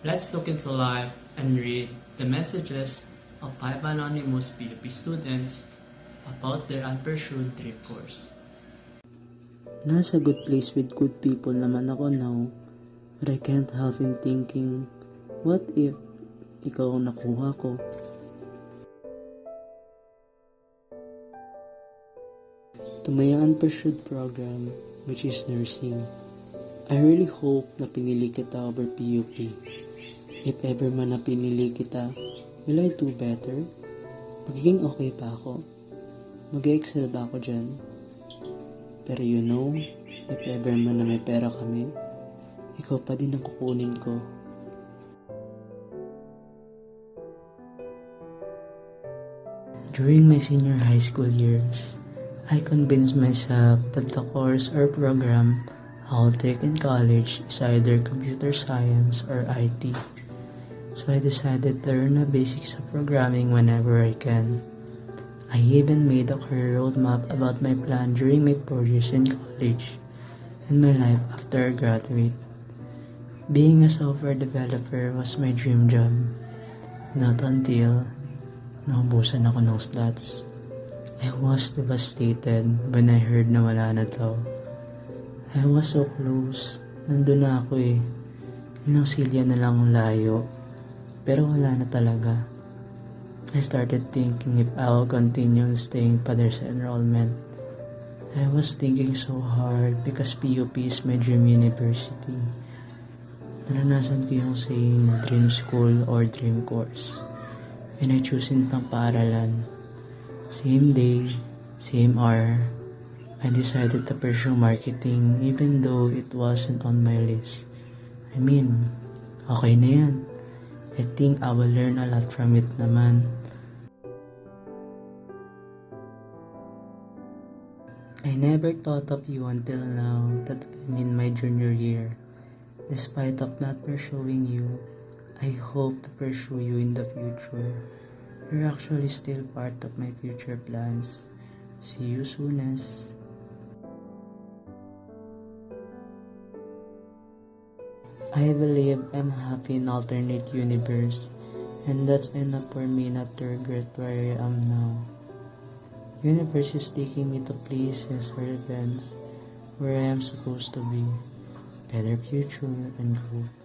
Let's look into life and read the messages of 5 anonymous PUP students about their unpursued dream course. Nasa good place with good people naman ako now, but I can't help in thinking, what if ikaw ang nakuha ko? To my unpursued program, which is nursing, I really hope na pinili kita over PUP. If ever man na pinili kita, will I do better? Magiging okay pa ako? Mag-excel ba ako dyan? Pero you know, if ever man na may pera kami, ikaw pa din ang kukunin ko. During my senior high school years, I convinced myself that the course or program I'll take in college is either computer science or IT. So I decided to learn the basics of programming whenever I can. I even made a career roadmap about my plan during my 4 years in college and my life after I graduate. Being a software developer was my dream job. Not until naubusan ako ng slots. I was devastated when I heard na wala na daw. I was so close. Nandun na ako eh. Ilang silya na lang ang layo. Pero wala na talaga. I started thinking if I'll continue staying pa there sa enrollment. I was thinking so hard because PUP is my dream university. Naranasan ko yung saying na dream school or dream course. And I choose in pang paaralan. Same day, same hour, I decided to pursue marketing even though it wasn't on my list. I mean, okay na yan. I think I will learn a lot from it naman. I never thought of you until now that I'm in my junior year. Despite of not pursuing you, I hope to pursue you in the future. You're actually still part of my future plans. See you soonest. I believe I'm happy in alternate universe, and that's enough for me not to regret where I am now. Universe is taking me to places or events where I am supposed to be. Better future and growth.